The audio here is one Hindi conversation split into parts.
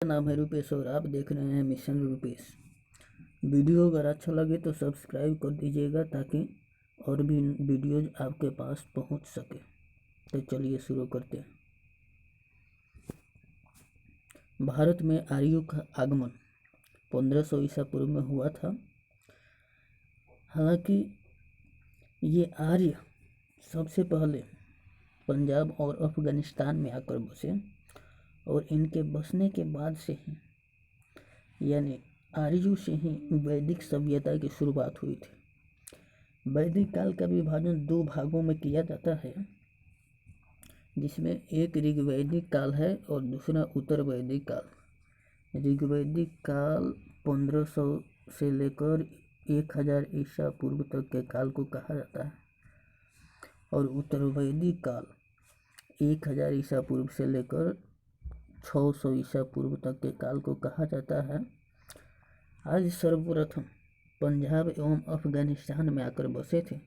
नाम है रुपेश और आप देख रहे हैं मिशन रुपेश। वीडियो अगर अच्छा लगे तो सब्सक्राइब कर दीजिएगा ताकि और भी वीडियोज आपके पास पहुंच सके। तो चलिए शुरू करते हैं। भारत में आर्यों का आगमन 1500 ईसा पूर्व में हुआ था। हालांकि ये आर्य सबसे पहले पंजाब और अफगानिस्तान में आकर बसे और इनके बसने के बाद से ही यानी आर्यों से ही वैदिक सभ्यता की शुरुआत हुई थी। वैदिक काल का विभाजन दो भागों में किया जाता है, जिसमें एक ऋग्वैदिक काल है और दूसरा उत्तर वैदिक काल। ऋग्वैदिक काल 1500 से लेकर 1000 ईसा पूर्व तक के काल को कहा जाता है और उत्तर वैदिक काल 1000 ईसा पूर्व से लेकर 600 ईसा पूर्व तक के काल को कहा जाता है। आज सर्वप्रथम पंजाब एवं अफगानिस्तान में आकर बसे थे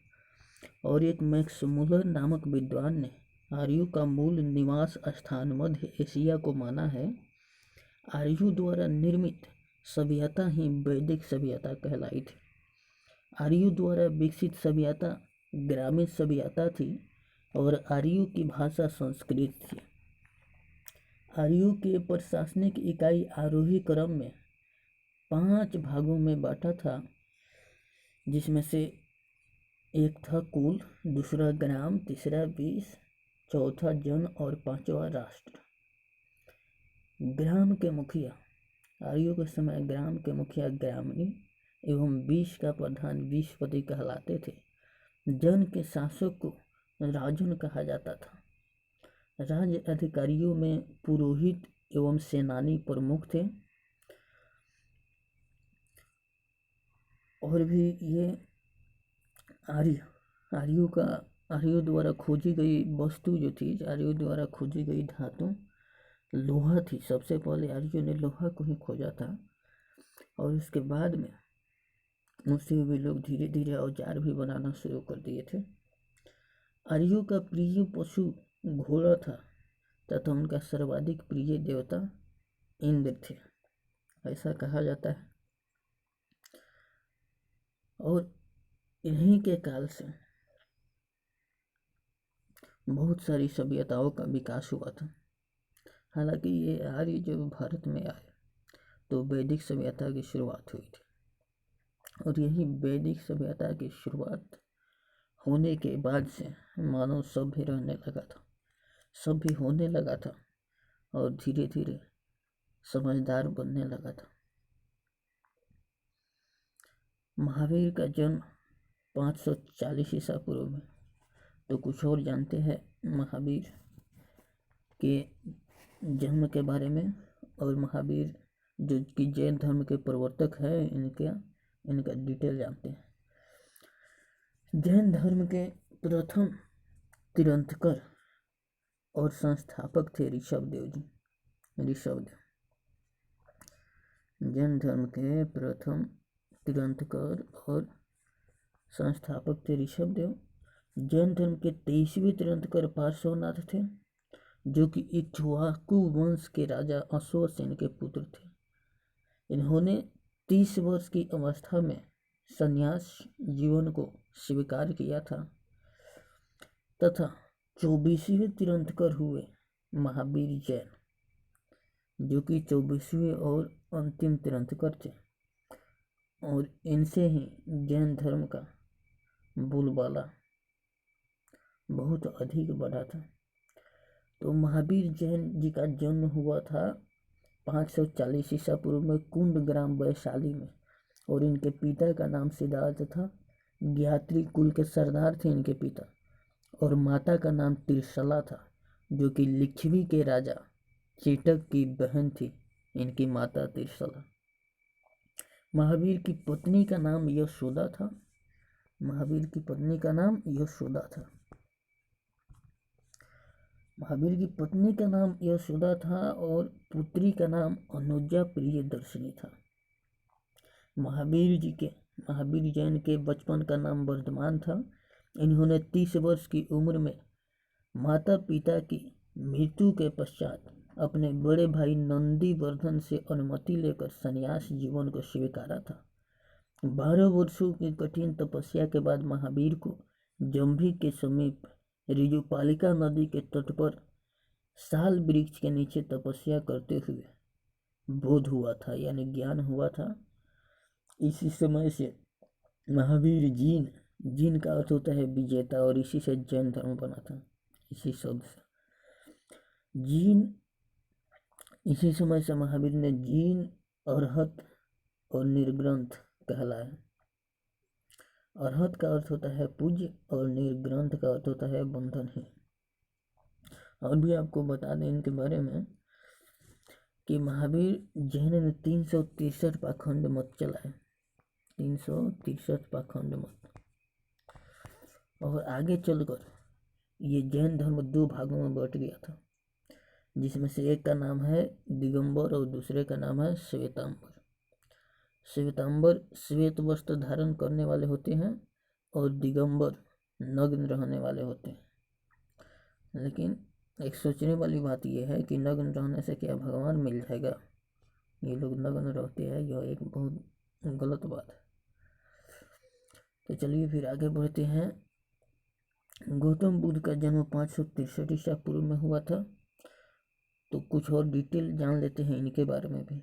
और एक मैक्स मुलर नामक विद्वान ने आर्यों का मूल निवास स्थान मध्य एशिया को माना है। आर्यों द्वारा निर्मित सभ्यता ही वैदिक सभ्यता कहलाई थी। आर्यों द्वारा विकसित सभ्यता ग्रामीण सभ्यता थी और आर्यों की भाषा संस्कृत थी। आर्यों के प्रशासनिक इकाई आरोही क्रम में 5 भागों में बांटा था, जिसमें से एक था कुल, दूसरा ग्राम, तीसरा विष, चौथा जन और पांचवा राष्ट्र। ग्राम के मुखिया आर्यों के समय ग्राम के मुखिया ग्रामणी एवं विष का प्रधान विषपति कहलाते थे। जन के शासक को राजन कहा जाता था। राज्य अधिकारियों में पुरोहित एवं सेनानी प्रमुख थे और भी ये आर्यों द्वारा खोजी गई वस्तु जो थी, आर्यों द्वारा खोजी गई धातु लोहा थी। सबसे पहले आर्यों ने लोहा को ही खोजा था और उसके बाद में उससे भी लोग धीरे धीरे औजार भी बनाना शुरू कर दिए थे। आर्यों का प्रिय पशु घोड़ा था तथा उनका सर्वाधिक प्रिय देवता इंद्र थे, ऐसा कहा जाता है। और इन्हीं के काल से बहुत सारी सभ्यताओं का विकास हुआ था। हालांकि ये आर्य जब भारत में आए तो वैदिक सभ्यता की शुरुआत हुई थी और यही वैदिक सभ्यता की शुरुआत होने के बाद से मानव सभ्य रहने लगा था, सभ्य होने लगा था और धीरे धीरे समझदार बनने लगा था। महावीर का जन्म 540 ईसा पूर्व में। तो कुछ और जानते हैं महावीर के जन्म के बारे में। और महावीर जो कि जैन धर्म के प्रवर्तक है, इनका डिटेल जानते हैं। जैन धर्म के प्रथम तीर्थंकर और संस्थापक थे ऋषभदेव जी। ऋषभदेव जैन धर्म के प्रथम तीर्थंकर और संस्थापक थे ऋषभदेव। जैन धर्म के 23वें तीर्थंकर पार्श्वनाथ थे, जो कि इक्ष्वाकु वंश के राजा अश्वसेन के पुत्र थे। इन्होंने 30 वर्ष की अवस्था में संन्यास जीवन को स्वीकार किया था तथा 24वें तीर्थंकर हुए महावीर जैन, जो कि 24वें और अंतिम तीर्थंकर थे और इनसे ही जैन धर्म का बोलबाला बहुत अधिक बढ़ा था। तो महावीर जैन जी का जन्म हुआ था 540 ईसा पूर्व में कुंड ग्राम वैशाली में और इनके पिता का नाम सिद्धार्थ था। ज्ञात्री कुल के सरदार थे इनके पिता और माता का नाम त्रिशला था, जो कि लिच्छवी के राजा चेटक की बहन थी इनकी माता त्रिशला। महावीर की पत्नी का नाम यशोदा था। महावीर की पत्नी का नाम यशोदा था। महावीर की पत्नी का नाम यशोदा था और पुत्री का नाम अनुजा प्रियदर्शिनी था। महावीर जैन के बचपन का नाम वर्धमान था। इन्होंने 30 वर्ष की उम्र में माता पिता की मृत्यु के पश्चात अपने बड़े भाई नंदीवर्धन से अनुमति लेकर संन्यास जीवन को स्वीकारा था। 12 वर्षों की कठिन तपस्या के बाद महावीर को जंभी के समीप ऋजुपालिका नदी के तट पर साल वृक्ष के नीचे तपस्या करते हुए बोध हुआ था, यानी ज्ञान हुआ था। इसी समय से महावीर जीन का अर्थ होता है विजेता, और इसी से जैन धर्म बना था, इसी शब्द से जीन। इसी समय से महावीर ने जीन, अरहत और निर्ग्रंथ कहलाए। अरहत का अर्थ होता है पूज्य और निर्ग्रंथ का अर्थ होता है बंधन है। और भी आपको बता दें इनके बारे में कि महावीर जैन ने 363 पाखंड मत चलाए, 363 पाखंड मत। और आगे चलकर ये जैन धर्म 2 भागों में बट गया था, जिसमें से एक का नाम है दिगंबर और दूसरे का नाम है श्वेतांबर। श्वेतांबर श्वेत वस्त्र धारण करने वाले होते हैं और दिगंबर नग्न रहने वाले होते हैं। लेकिन एक सोचने वाली बात यह है कि नग्न रहने से क्या भगवान मिल जाएगा? ये लोग नग्न रहते हैं, यह एक बहुत गलत बात है। तो चलिए फिर आगे बढ़ते हैं। गौतम बुद्ध का जन्म 563 ईसा पूर्व में हुआ था। तो कुछ और डिटेल जान लेते हैं इनके बारे में भी।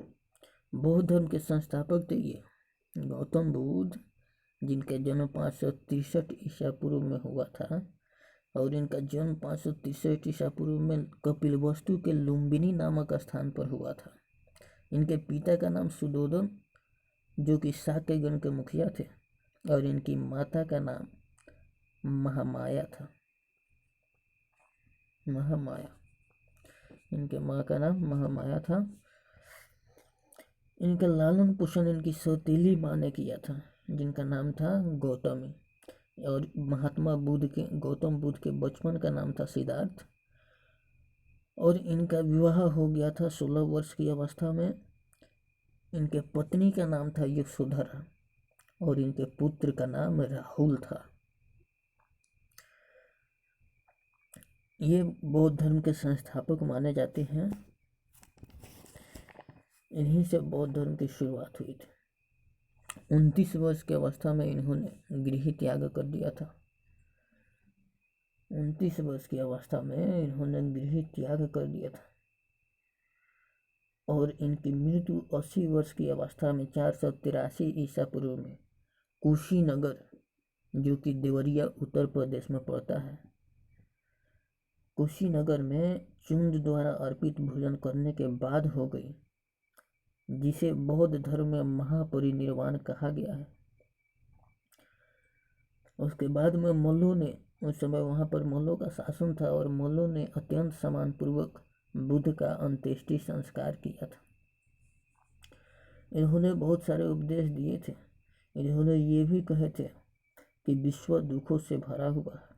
बौद्ध धर्म के संस्थापक थे ये गौतम बुद्ध, जिनका जन्म 563 ईसा पूर्व में हुआ था। और इनका जन्म 563 ईसा पूर्व में कपिलवस्तु के लुम्बिनी नामक स्थान पर हुआ था। इनके पिता का नाम सुदोधन, जो कि शाक्यगण के मुखिया थे, और इनकी माता का नाम महामाया था। महामाया, इनके माँ का नाम महामाया था। इनका लालन पोषण इनकी सौतेली माँ ने किया था, जिनका नाम था गौतमी। और गौतम बुद्ध के बचपन का नाम था सिद्धार्थ। और इनका विवाह हो गया था 16 वर्ष की अवस्था में। इनके पत्नी का नाम था यशोधरा और इनके पुत्र का नाम राहुल था। ये बौद्ध धर्म के संस्थापक माने जाते हैं। इन्हीं से बौद्ध धर्म की शुरुआत हुई थी। 29 वर्ष की अवस्था में इन्होंने गृह त्याग कर दिया था। 29 वर्ष की अवस्था में इन्होंने गृह त्याग कर दिया था। और इनकी मृत्यु 80 वर्ष की अवस्था में 483 ईसा पूर्व में कुशीनगर, जो कि देवरिया उत्तर प्रदेश में पड़ता है, कुशीनगर में चुंद द्वारा अर्पित भोजन करने के बाद हो गई, जिसे बौद्ध धर्म में महापरिनिर्वाण कहा गया है। उसके बाद में मल्लों ने, उस समय वहाँ पर मल्लों का शासन था, और मल्लों ने अत्यंत सम्मानपूर्वक बुद्ध का अंत्येष्टि संस्कार किया था। इन्होंने बहुत सारे उपदेश दिए थे। इन्होंने ये भी कहे थे कि विश्व दुखों से भरा हुआ है,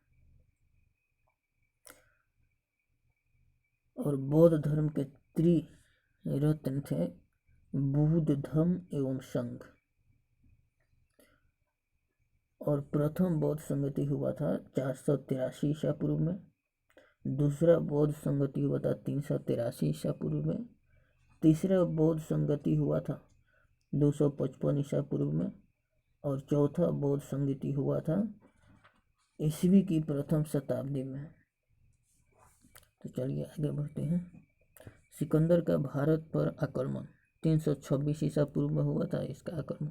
और बौद्ध धर्म के त्रिरत्न थे बुद्ध, धम्म एवं संघ। और प्रथम बौद्ध संगति हुआ था 483 ईसा पूर्व में। दूसरा बौद्ध संगति हुआ था 383 ईसा पूर्व में। तीसरा बौद्ध संगति हुआ था 255 ईसा पूर्व में। और चौथा बौद्ध संगति हुआ था ईस्वी की प्रथम शताब्दी में। तो चलिए आगे बढ़ते हैं। सिकंदर का भारत पर आक्रमण 326 ईसा पूर्व में हुआ था। इसका आक्रमण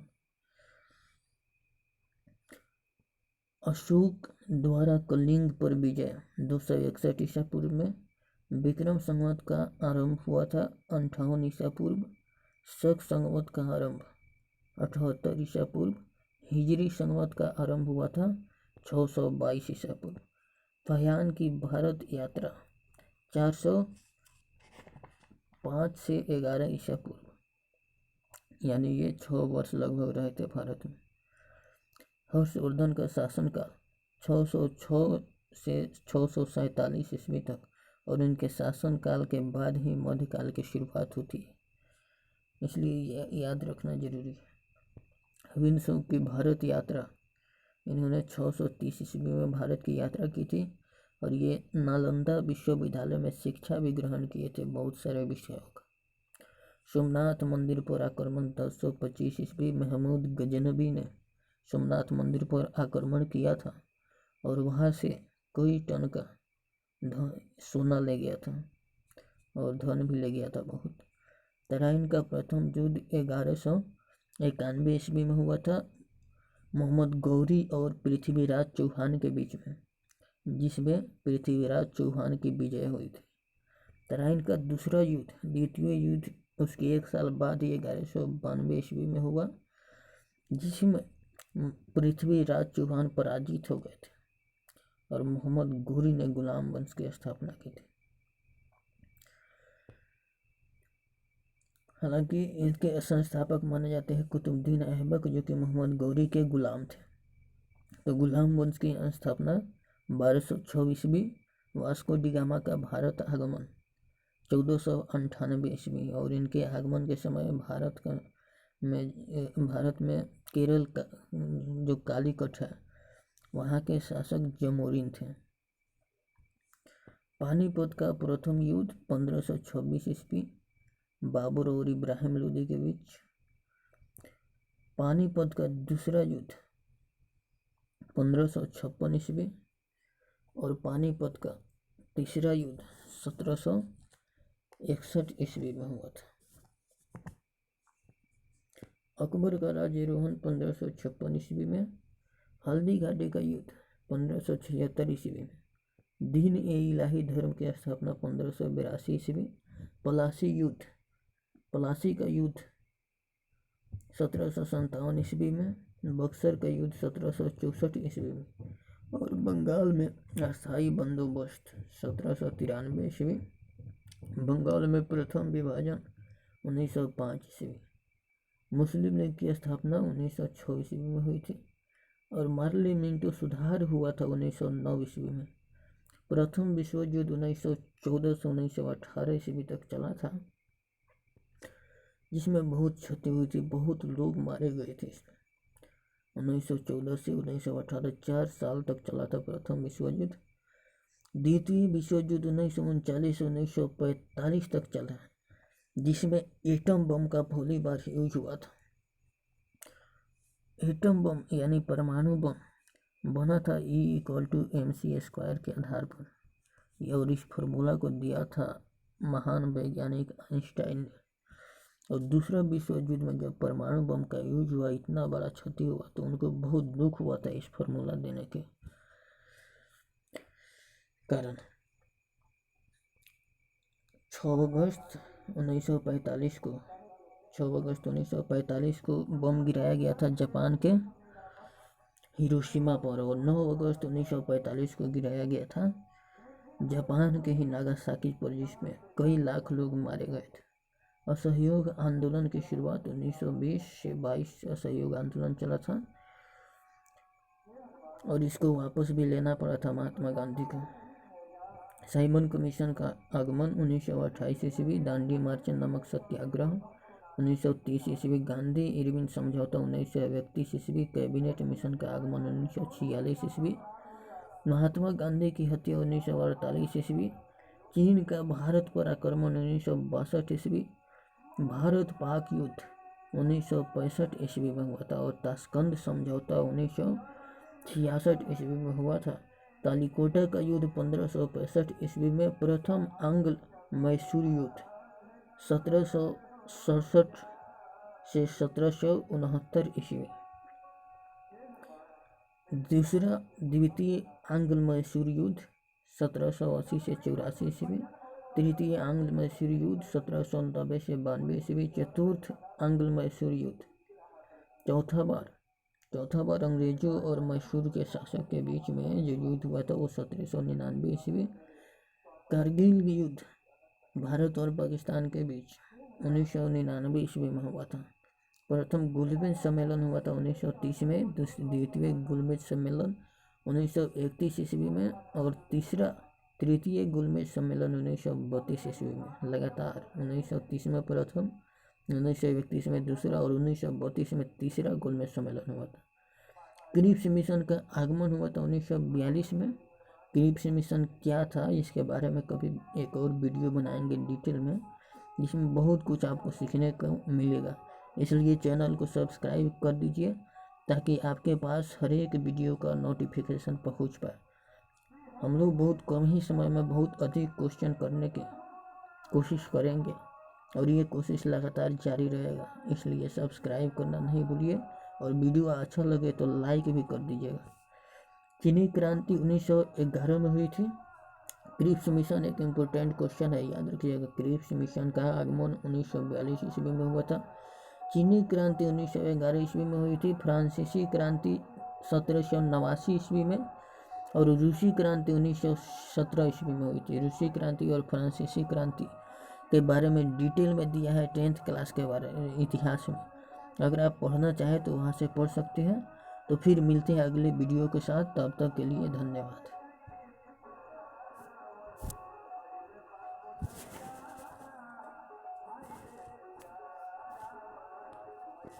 अशोक द्वारा कलिंग पर विजय 261 ईसा पूर्व में। विक्रम संवत का आरंभ हुआ था 58 ईसा पूर्व। शक संवत का आरंभ 78 ईसा पूर्व। हिजरी संवत का आरंभ हुआ था 622 ईसा पूर्व। फहियान की भारत यात्रा 405 से 11 ईसा पूर्व, यानी ये 6 वर्ष लगभग रहे थे भारत में। हर्षवर्धन का शासनकाल 606 से 647 ईस्वी तक, और इनके शासनकाल के बाद ही मध्यकाल की शुरुआत होती है, इसलिए याद रखना जरूरी है। विंशों की भारत यात्रा, इन्होंने 630 ईस्वी में भारत की यात्रा की थी, और ये नालंदा विश्वविद्यालय में शिक्षा भी ग्रहण किए थे बहुत सारे विषयों का। सोमनाथ मंदिर पर आक्रमण 1025 ईस्वी महमूद गजनबी ने सोमनाथ मंदिर पर आक्रमण किया था और वहाँ से कई टन का सोना ले गया था और धन भी ले गया था बहुत। तराइन का प्रथम युद्ध 1191 ईस्वी में हुआ था मोहम्मद गौरी और पृथ्वीराज चौहान के बीच में, जिसमें पृथ्वीराज चौहान की विजय हुई थी। तराइन का दूसरा युद्ध, द्वितीय युद्ध, उसके 1 साल बाद 1192 ईस्वी में हुआ, जिसमें पृथ्वीराज चौहान पराजित हो गए थे और मोहम्मद गौरी ने गुलाम वंश की स्थापना की थी। हालांकि इनके संस्थापक माने जाते हैं कुतुबुद्दीन ऐबक, जो कि मोहम्मद गौरी के गुलाम थे। तो गुलाम वंश की स्थापना 1206 ईस्वी, वास्को डी गामा का भारत आगमन 1498 ईस्वी, और इनके आगमन के समय भारत में केरल का जो कालीकट है वहाँ के शासक जमोरिन थे। पानीपत का प्रथम युद्ध 1526 ईस्वी, बाबर और इब्राहिम लोदी के बीच। पानीपत का दूसरा युद्ध 1556 ईस्वी और पानीपत का तीसरा युद्ध 1761 ईस्वी में हुआ था। अकबर का राज्यारोहण 1556 ईस्वी में। हल्दी घाटी का युद्ध 1576 ईस्वी में। दीन ए इलाही धर्म की स्थापना 1582 ईस्वी। पलासी का युद्ध 1757 ईस्वी में। बक्सर का युद्ध 1764 ईस्वी में और बंगाल में अस्थायी बंदोबस्त 1793 ईस्वी। बंगाल में प्रथम विभाजन 1905 ईस्वी। मुस्लिम लीग की स्थापना 1906 ईस्वी में हुई थी और पार्लियामेंट सुधार हुआ था 1909 ईस्वी में। प्रथम विश्व युद्ध 1914 से 1918 ईस्वी तक चला था, जिसमें बहुत क्षति हुई थी, बहुत लोग मारे गए थे। 1914 से 1918 4 साल तक चला था प्रथम विश्व युद्ध। द्वितीय विश्व युद्ध 1939 से 1945 तक चला, जिसमें एटम बम का पहली बार यूज हुआ था। एटम बम यानी परमाणु बम बना था E=mc² के आधार पर, और इस फॉर्मूला को दिया था महान वैज्ञानिक आइंस्टाइन ने। और दूसरा विश्व युद्ध में जब परमाणु बम का यूज हुआ, इतना बड़ा क्षति हुआ, तो उनको बहुत दुख हुआ था इस फॉर्मूला देने के कारण। 6 अगस्त 1945 को बम गिराया गया था जापान के हिरोशिमा पर, और 9 अगस्त 1945 को गिराया गया था जापान के ही नागासाकी पर, जिसमें कई लाख लोग मारे गए थे। असहयोग आंदोलन की शुरुआत 1920 से 22 असहयोग आंदोलन चला था और इसको वापस भी लेना पड़ा था महात्मा गांधी को। साइमन कमीशन का आगमन 1928 ईस्वी। दांडी मार्च नमक सत्याग्रह 1930 ईस्वी। गांधी इरविन समझौता 1931 ईस्वी। कैबिनेट मिशन का आगमन 1946 ईस्वी। महात्मा गांधी की हत्या 1948 ईस्वी। चीन का भारत पर आक्रमण 1962 ईस्वी। भारत पाक युद्ध 1965 ईस्वी में हुआ था और ताशकंद समझौता 1966 ईस्वी में हुआ था। तालिकोटा का युद्ध 1565 ईस्वी में। प्रथम आंग्ल मैसूर युद्ध 1767 से 1769 ईस्वी। दूसरा द्वितीय आंग्ल मैसूर युद्ध 1780 से 84 ईस्वी। तृतीय आंग्ल मैसूर युद्ध 1790 से 92 ईस्वी। चतुर्थ आंग्ल मैसूर युद्ध चौथा बार अंग्रेजों और मैसूर के शासक के बीच में जो युद्ध हुआ था वो 1799 ईस्वी। कारगिल युद्ध भारत और पाकिस्तान के बीच 1999 ईस्वी में हुआ था। प्रथम गुलमेज सम्मेलन हुआ था 1930 में। द्वितीय गुलमेज सम्मेलन 1931 ईस्वी में और तृतीय गुलमेज सम्मेलन 1932 ईस्वी में। लगातार 1930 में प्रथम, 1931 में दूसरा और 1932 में तीसरा गोलमेज सम्मेलन हुआ था। क्रिप्स मिशन का आगमन हुआ था 1942 में। क्रिप्स मिशन क्या था इसके बारे में कभी एक और वीडियो बनाएंगे डिटेल में, जिसमें बहुत कुछ आपको सीखने को मिलेगा। इसलिए चैनल को सब्सक्राइब कर दीजिए ताकि आपके पास हर एक वीडियो का नोटिफिकेशन पहुंच पाए। हम लोग बहुत कम ही समय में बहुत अधिक क्वेश्चन करने की कोशिश करेंगे और ये कोशिश लगातार जारी रहेगा, इसलिए सब्सक्राइब करना नहीं भूलिए और वीडियो अच्छा लगे तो लाइक भी कर दीजिएगा। चीनी क्रांति 1911 में हुई थी। क्रिप्स मिशन एक इम्पोर्टेंट क्वेश्चन है, याद रखिएगा। क्रिप्स मिशन का आगमन 1942 ईस्वी में हुआ था। चीनी क्रांति 1911 ईस्वी में हुई थी। फ्रांसीसी क्रांति 1789 ईस्वी में और रूसी क्रांति 1917 ईस्वी में हुई थी। रूसी क्रांति और फ्रांसीसी क्रांति के बारे में डिटेल में दिया है 10th क्लास के बारे में इतिहास में। अगर आप पढ़ना चाहें तो वहाँ से पढ़ सकते हैं। तो फिर मिलते हैं अगले वीडियो के साथ, तब तक के लिए धन्यवाद।